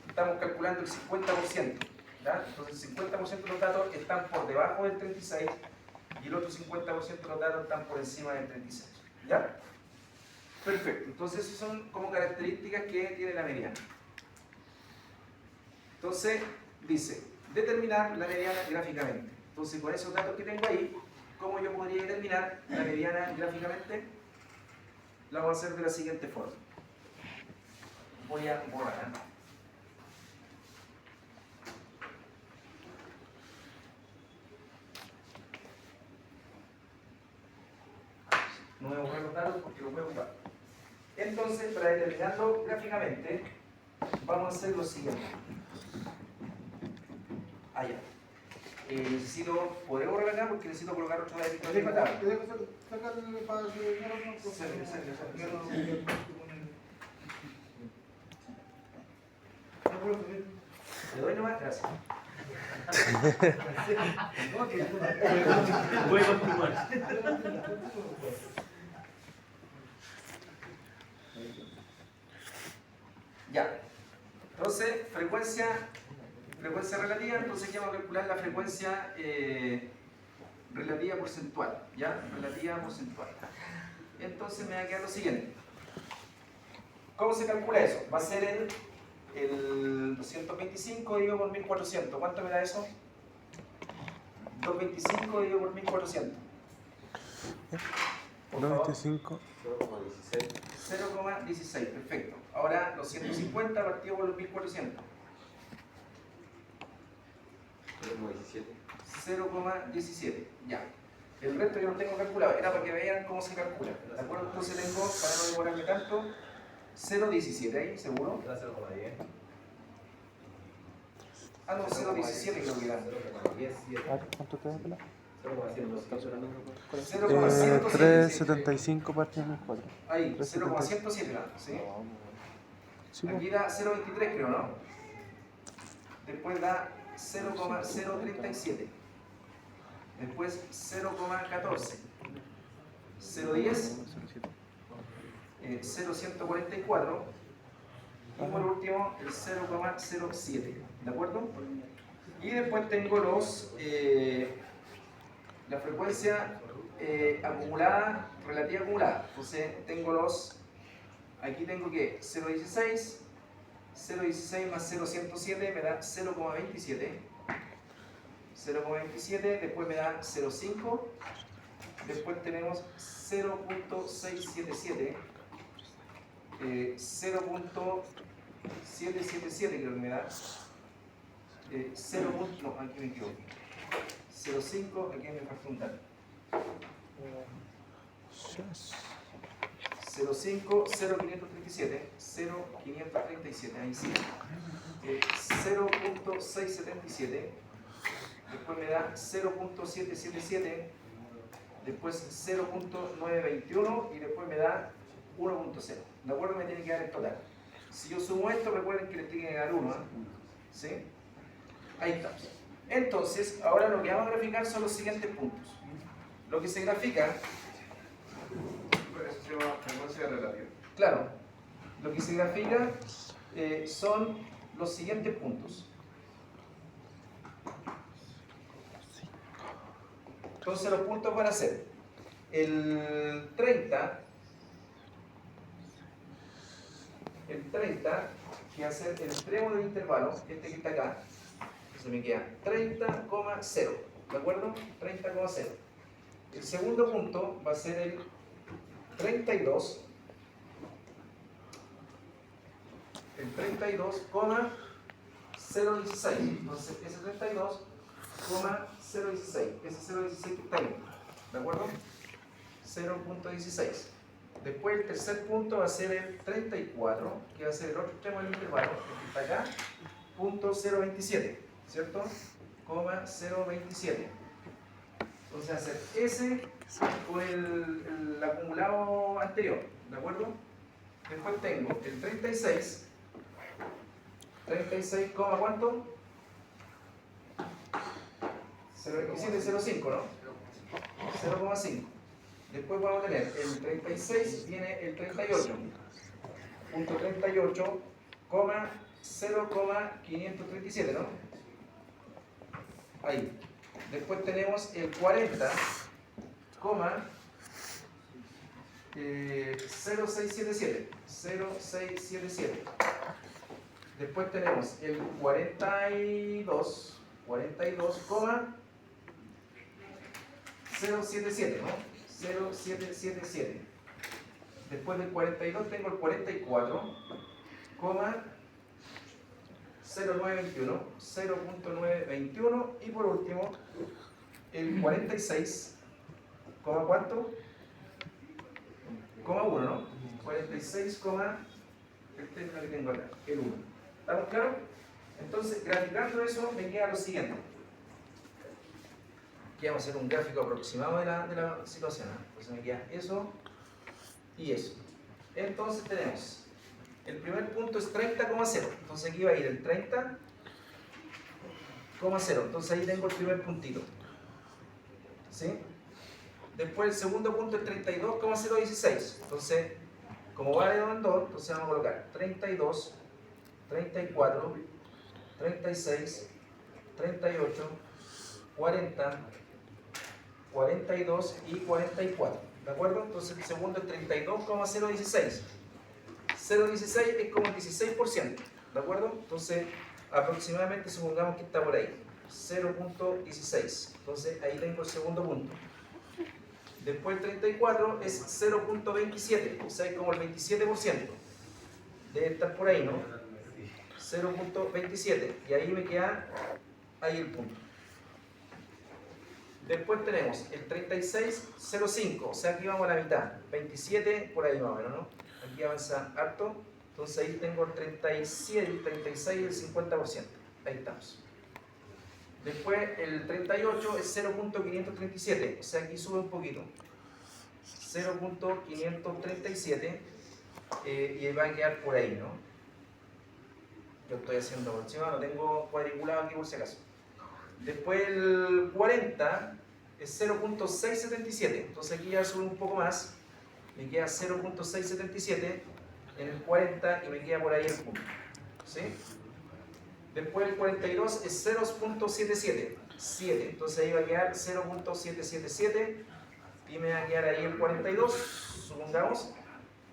Estamos calculando el 50%, ¿ya? Entonces el 50% de los datos están por debajo del 36 y el otro 50% de los datos están por encima del 36. ¿Ya? Perfecto. Entonces esas son como características que tiene la mediana. Entonces dice, determinar la mediana gráficamente. Entonces con esos datos que tengo ahí, ¿cómo yo podría determinar la mediana gráficamente? La vamos a hacer de la siguiente forma. Voy a borrar. No voy a borrar los datos porque los voy a ocupar. Entonces, para determinarlo gráficamente, vamos a hacer lo siguiente. Allá. ¿Podré borrar acá? Porque necesito colocar otro de Te dejo sacarle para que no ¿Le doy nomás? Gracias. Voy a continuar. Ya. Entonces, frecuencia relativa, entonces aquí vamos a calcular la frecuencia relativa porcentual. ¿Ya? Relativa porcentual. Entonces me va a quedar lo siguiente. ¿Cómo se calcula eso? Va a ser el 225 dividido por 1400. ¿Cuánto me da eso? 225 dividido por 1400. Por favor. 95. 0,16. 0,16, perfecto. Ahora los 150 partido por los 1400. 0,17. Ya. El resto yo lo tengo calculado. Era para que vean cómo se calcula. ¿De acuerdo? Entonces tengo, para no demorarme tanto, 0,17 ahí, ¿seguro? Da 0,10. Ah, no, 0,17 creo que era. 0,10. ¿Cuánto te da, Pela? 0,107. 375 partido en 4. Ahí, 0,107, ¿no? ¿Sí? Sí, Aquí da 0,23 creo, ¿no? Después da 0,037. Después 0,14. 0,10. 0,144. Y por último el 0,07. ¿De acuerdo? Y después tengo la frecuencia acumulada, relativa acumulada. Entonces tengo aquí tengo que 0,16. 0,16 más 0,107 me da 0,27. 0,27, después me da 0,5. Después tenemos 0,677. 0,777 creo que me da. 0. No, aquí me equivoco. 0,5, aquí me falta un dato. 0,5, 0,537, 0,537, ahí sí. 0,677, después me da 0,777, después 0,921 y después me da 1,0. ¿De acuerdo? Me tiene que dar el total. Si yo sumo esto, recuerden que le tiene que dar 1. ¿Sí? Ahí está. Entonces, ahora lo que vamos a graficar son los siguientes puntos. Lo que se grafica... Eso se llama frecuencia relativa. Claro, lo que se grafica son los siguientes puntos. Entonces los puntos van a ser el 30, que va a ser el extremo del intervalo, este que está acá, se me queda 30,0, ¿de acuerdo? 30,0. El segundo punto va a ser el 32, el 32,016. Entonces, ese 32,016, ese 0,16 que está ahí, ¿de acuerdo? 0,16. Después, el tercer punto va a ser el 34, que va a ser el otro extremo del intervalo, el que está acá, punto 0,27, ¿cierto? 0,027. Entonces, hacer ese con el acumulado anterior, ¿de acuerdo? Después tengo el 36, ¿cuánto? 0,27, 0,5, ¿no? 0,5. Después vamos a tener el 36, viene el 38, punto 38, 0,537, ¿no? Ahí. Después tenemos el 40, 0,677. Después tenemos el 42, 077, ¿no? 0777. Después del 42 tengo el 44, 0921, 0.921 y por último el 46, ¿cuánto? Coma 1, ¿no? 46, este es lo que tengo acá, el 1. ¿Estamos claros? Entonces, graficando eso, me queda lo siguiente. Aquí vamos a hacer un gráfico aproximado de la situación, ¿no? Entonces me queda eso y eso. Entonces tenemos, el primer punto es 30,0. Entonces aquí va a ir el 30,0. Entonces ahí tengo el primer puntito. ¿Sí? Después el segundo punto es 32,016. Entonces, como va de 2 en 2, entonces vamos a colocar 32, 34, 36, 38, 40, 42 y 44. ¿De acuerdo? Entonces el segundo es 32,016. 0,16 es como el 16%. ¿De acuerdo? Entonces, aproximadamente supongamos que está por ahí. 0.16. Entonces ahí tengo el segundo punto. Después el 34 es 0.27, o sea, es como el 27%. Debe estar por ahí, ¿no? 0.27. Y ahí me queda ahí el punto. Después tenemos el 36,05, o sea, aquí vamos a la mitad. 27 por ahí más o menos, ¿no? Aquí avanza harto. Entonces ahí tengo el 37, el 36 y el 50%. Ahí estamos. Después el 38 es 0.537, o sea, aquí sube un poquito. 0.537 y va a quedar por ahí, ¿no? Yo estoy haciendo aproximado, no tengo cuadriculado aquí por si acaso. Después el 40 es 0.677, entonces aquí ya sube un poco más. Me queda 0.677 en el 40 y me queda por ahí el punto. ¿Sí? Después el 42 es 0.77, 7, entonces ahí va a quedar 0.777 y me va a quedar ahí el 42, supongamos.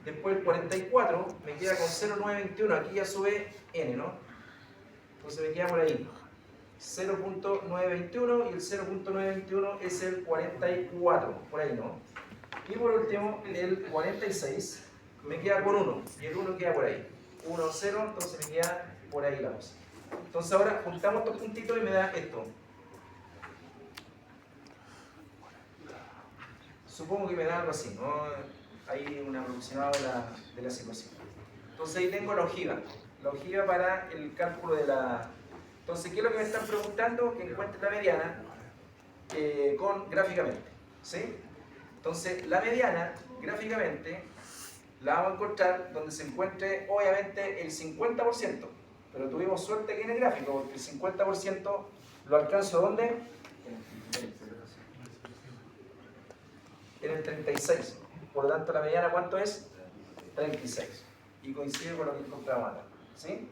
Después el 44 me queda con 0.921, aquí ya sube n, ¿no? Entonces me queda por ahí 0.921 y el 0.921 es el 44, por ahí, ¿no? Y por último el 46 me queda con 1 y el 1 queda por ahí, 1, 0, entonces me queda por ahí la cosa. Entonces ahora juntamos estos puntitos y me da esto. Supongo que me da algo así, ¿no? Hay un aproximado de la situación. Entonces ahí tengo la ojiva para el cálculo de la... Entonces, ¿qué es lo que me están preguntando? Que encuentre la mediana gráficamente, ¿sí? Entonces, la mediana, gráficamente, la vamos a encontrar donde se encuentre, obviamente, el 50%. Pero tuvimos suerte aquí en el gráfico, porque el 50% lo alcanzo ¿dónde? En el 36. Por lo tanto, la mediana, ¿cuánto es? 36. Y coincide con lo que encontramos acá. ¿Sí?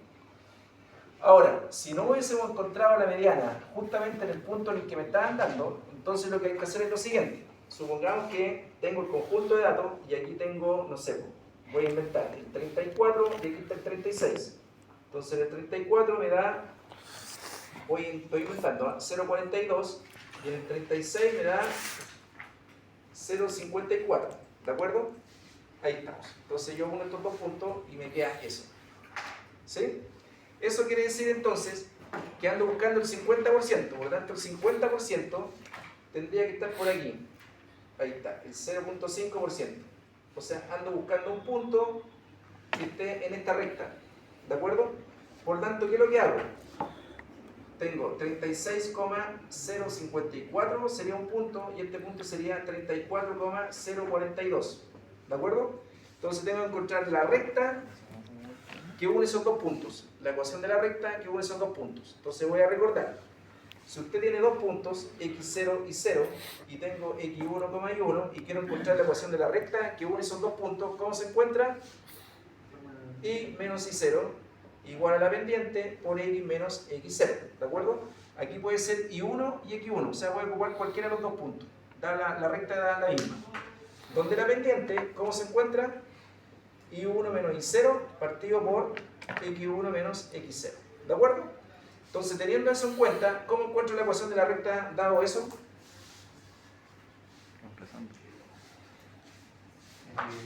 Ahora, si no hubiésemos encontrado la mediana justamente en el punto en el que me estaban dando, entonces lo que hay que hacer es lo siguiente. Supongamos que tengo el conjunto de datos y aquí tengo, no sé, voy a inventar el 34 y aquí está el 36. Entonces el 34 me da, estoy inventando, 0.42 y en el 36 me da 0.54. ¿De acuerdo? Ahí estamos. Entonces yo pongo estos dos puntos y me queda eso. ¿Sí? Eso quiere decir entonces que ando buscando el 50%. Por lo tanto, el 50% tendría que estar por aquí. Ahí está, el 0.5%. O sea, ando buscando un punto que esté en esta recta. ¿De acuerdo? Por lo tanto, ¿qué es lo que hago? Tengo 36,054 sería un punto y este punto sería 34,042. ¿De acuerdo? Entonces tengo que encontrar la recta que une esos dos puntos. La ecuación de la recta que une esos dos puntos. Entonces voy a recordar. Si usted tiene dos puntos, x0 y 0, y tengo x1, y 1, y quiero encontrar la ecuación de la recta que une esos dos puntos, ¿cómo se encuentra? Y menos y0 igual a la pendiente por x menos x0, ¿de acuerdo? Aquí puede ser y1 y x1, o sea, voy a ocupar cualquiera de los dos puntos. La recta da la misma. Donde la pendiente, ¿cómo se encuentra? y1 menos y0 partido por x1 menos x0, ¿de acuerdo? Entonces, teniendo eso en cuenta, ¿cómo encuentro la ecuación de la recta dado eso?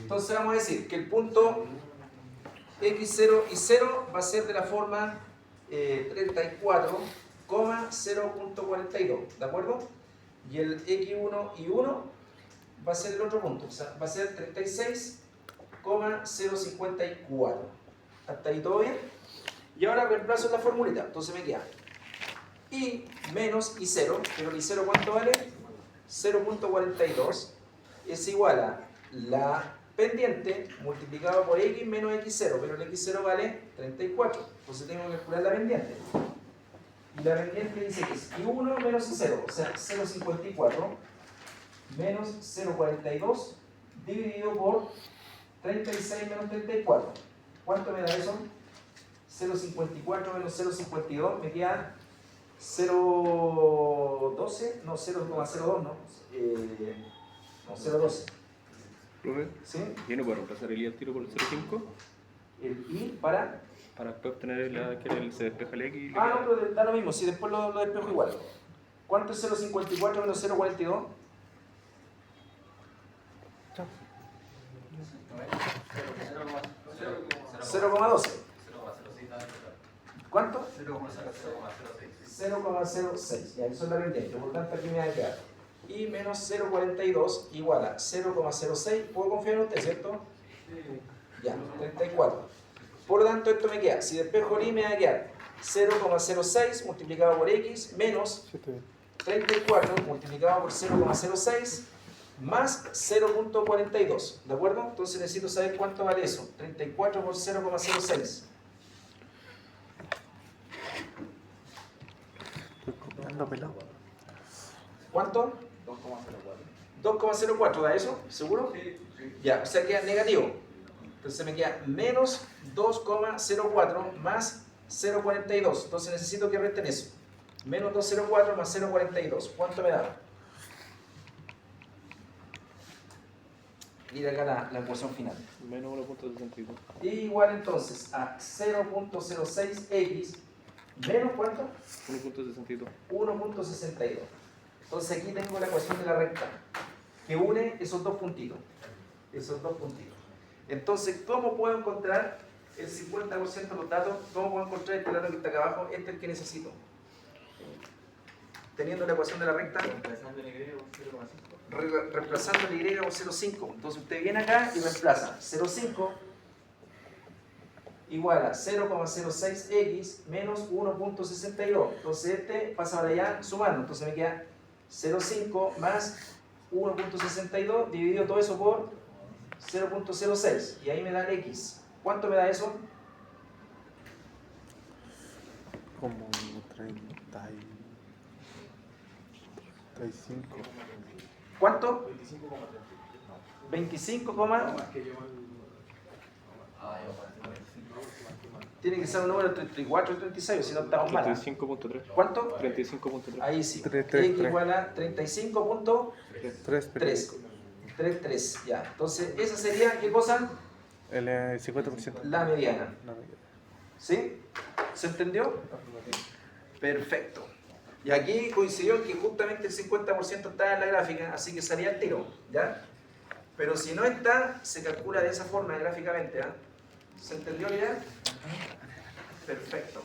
Entonces vamos a decir que el punto x0 y 0 va a ser de la forma 34,0.42, ¿de acuerdo? Y el x1 y 1 va a ser el otro punto, o sea, va a ser 36,054. ¿Hasta ahí todo bien? Y ahora reemplazo la formulita, entonces me queda y menos y0, pero el y0 ¿cuánto vale? 0.42 es igual a la pendiente multiplicado por x menos x0, pero el x0 vale 34, entonces tengo que calcular la pendiente. Y la pendiente dice que es y1 menos y0, o sea, 0.54 menos 0.42 dividido por 36 menos 34. ¿Cuánto me da eso? 0.54 menos 0.52 me queda 0.12, no, 0.02, no, 0.12. Profe, ¿Sí? ¿y no puedo reemplazar el i al tiro por el 0,5? El i para... Para después obtener que se despeja el x y le Ah, no, queda- pero da lo mismo, si después lo despejo igual. ¿Cuánto es 0.54 menos 0.42? Chao. 0,12. ¿Cuánto? 0,06. 0,06. Ya, eso es la pendiente, por lo tanto aquí me va a quedar. Y menos 0,42 igual a 0,06. ¿Puedo confiar en usted, cierto? Ya, 34. Por lo tanto, esto me queda. Si despejo el i me va a quedar 0,06 multiplicado por x menos Sí, está bien. 34 multiplicado por 0,06 más 0.42, ¿de acuerdo? Entonces necesito saber cuánto vale eso. 34 por 0,06. Estoy copiando pelado. ¿Cuánto? 2,04, ¿da eso? ¿Seguro? Ya, o sea queda negativo. Entonces me queda menos 2,04 más 0,42. Entonces necesito que resten eso. Menos 2,04 más 0,42. ¿Cuánto me da? Mira acá la ecuación final. menos 1.62. Igual entonces a 0.06x menos ¿cuánto? 1.62. 1.62. Entonces aquí tengo la ecuación de la recta que une esos dos puntitos. Esos dos puntitos. Entonces, ¿cómo puedo encontrar el 50% de los datos? ¿Cómo puedo encontrar este dato que está acá abajo? Este es el que necesito. Teniendo la ecuación de la recta, Reemplazando el y por 0,5. reemplazando el y por 0,5. Entonces usted viene acá y reemplaza 0,5 igual a 0,06x menos 1.62. Entonces este pasa para allá sumando. Entonces me queda 0,5 más 1.62 dividido todo eso por 0.06. Y ahí me da el x. ¿Cuánto me da eso? Como 35. ¿Cuánto? 25, tiene que ser un número 34 o 36, si no estamos mal. 35.3. ¿Cuánto? 35.3. Ahí sí. Tres, X tres, igual a 35.3. 3. 3, ya. Entonces, esa sería, ¿qué cosa? El 50%. La mediana. No, me queda. ¿Sí? ¿Se entendió? Perfecto. Y aquí coincidió que justamente el 50% está en la gráfica, así que salía el tiro, ¿ya? Pero si no está, se calcula de esa forma gráficamente, ¿ah? ¿Se entendió la idea? Perfecto.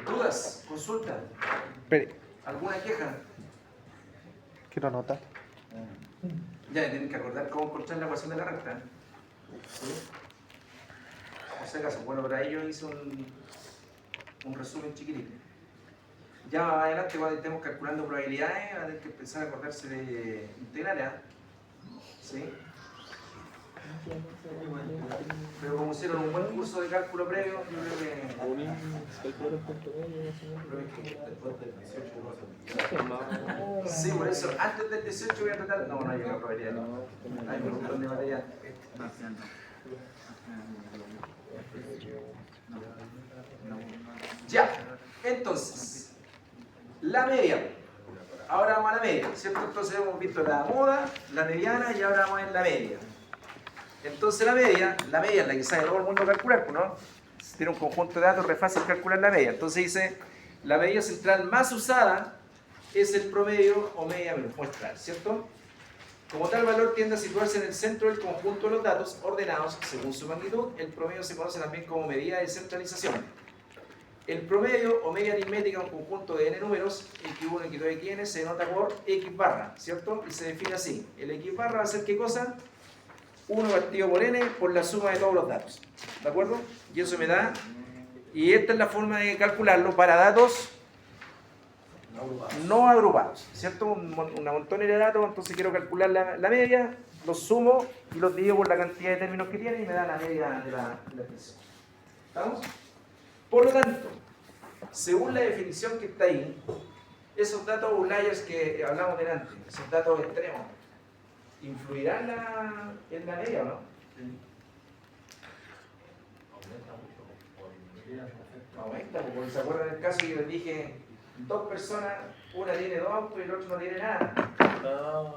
¿Dudas? ¿Consulta? Espere, ¿Alguna queja? quiero anotar. Ya tienen que acordar cómo encontrar la ecuación de la recta. ¿Sí? Por si acaso, bueno, para ello hice un resumen chiquitito. Ya más adelante, cuando estemos calculando probabilidades, van a tener que empezar a acordarse de integrales. ¿Ah? ¿Sí? Pero como hicieron un buen curso de cálculo previo, yo creo que... Sí, por eso, antes del 18 voy a tratar... No, no hay una probabilidad. Hay un montón de material. Ya, entonces, la media. ahora vamos a la media, ¿cierto? Entonces hemos visto la moda, la mediana y ahora vamos a ver la media. Entonces la media es la que sabe todo el mundo calcular, ¿no? Si tiene un conjunto de datos, re fácil calcular la media. Entonces dice, la medida central más usada es el promedio o media muestral, ¿cierto? Como tal valor tiende a situarse en el centro del conjunto de los datos ordenados según su magnitud. El promedio se conoce también como medida de centralización. El promedio o media aritmética de un conjunto de n números, x1, x2, xn, se denota por x barra, ¿cierto? Y se define así. El x barra va a ser ¿qué cosa? 1 partido por n por la suma de todos los datos, ¿de acuerdo? Y eso me da, y esta es la forma de calcularlo para datos no agrupados, ¿cierto? Una montonera de datos, entonces quiero calcular la media, los sumo y los divido por la cantidad de términos que tienen y me da la media de la expresión. ¿Estamos? Por lo tanto, según la definición que está ahí, esos datos outliers que hablamos delante, esos datos extremos, ¿influirán en la media o no? Aumenta, porque se acuerdan del caso que yo les dije, dos personas, una tiene 2 autos y el otro no tiene nada.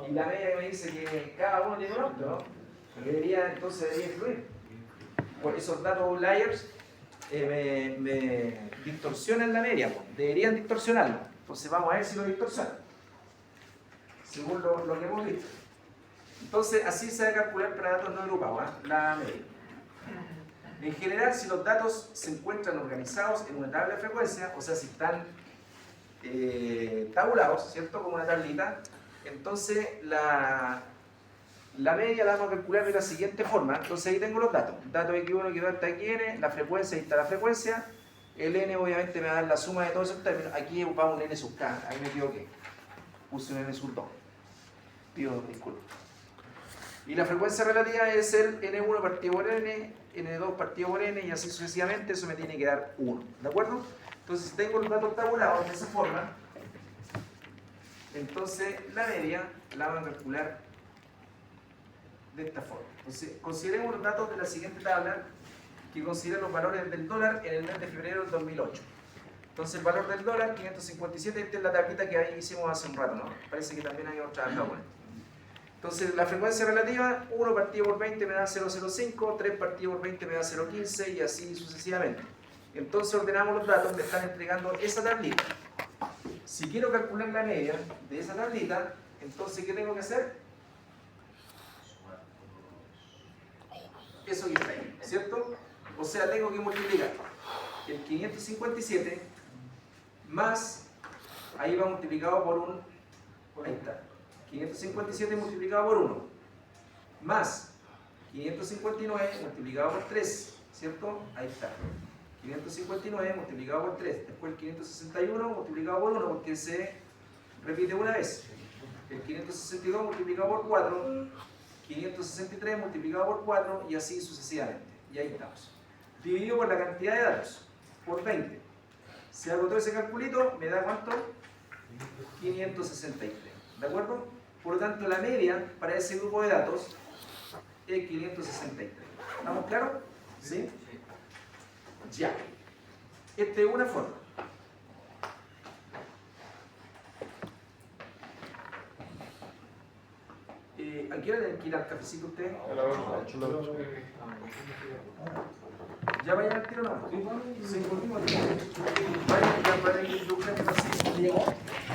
Y la media me dice que cada uno tiene un auto, ¿no? Entonces debería influir. Por esos datos outliers me distorsionan la media, deberían distorsionarlo. Entonces vamos a ver si lo distorsionan, según lo que hemos visto. Entonces, así se debe calcular para datos no agrupados, la media. En general, si los datos se encuentran organizados en una tabla de frecuencia, o sea, si están tabulados, ¿cierto? Como una tablita, entonces la media la vamos a calcular de la siguiente forma. Entonces ahí tengo los datos. Datos x1, x2 hasta xn, la frecuencia, ahí está la frecuencia. El n obviamente me va a dar la suma de todos esos términos. Aquí va un n sub k, ahí me equivoqué. Puse un n sub 2. Pido disculpas. Y la frecuencia relativa es el n1 partido por n, n2 partido por n y así sucesivamente. Eso me tiene que dar 1, ¿de acuerdo? Entonces si tengo los datos tabulados de esa forma, entonces la media la vamos a calcular de esta forma. Entonces consideremos los datos de la siguiente tabla que considera los valores del dólar en el mes de febrero del 2008. Entonces el valor del dólar, 557, esta es la tablita que ahí hicimos hace un rato, ¿no? Parece que también habíamos trabajado con esto. Entonces la frecuencia relativa, 1 partido por 20 me da 0,05, 3 partido por 20 me da 0,15 y así sucesivamente. Entonces ordenamos los datos, me están entregando esa tablita. Si quiero calcular la media de esa tablita, entonces ¿qué tengo que hacer? Eso que está ahí, ¿cierto? O sea, tengo que multiplicar el 557 más, ahí va multiplicado por un, ahí está, 557 multiplicado por 1, más 559 multiplicado por 3, ¿cierto? Ahí está. 559 multiplicado por 3, después el 561 multiplicado por 1 porque se repite una vez, el 562 multiplicado por 4, 563 multiplicado por 4 y así sucesivamente, y ahí estamos. Dividido por la cantidad de datos, por 20. Si hago todo ese calculito, me da ¿cuánto? 563, ¿de acuerdo? Por lo tanto, la media para ese grupo de datos es 563. ¿Estamos claros? ¿Sí? Ya. Esta es una forma. ¿A qué hora tienen que ir al cafecito ustedes? ¿Ya vayan al tiro o no? Sí, vayan, ya vayan a ir.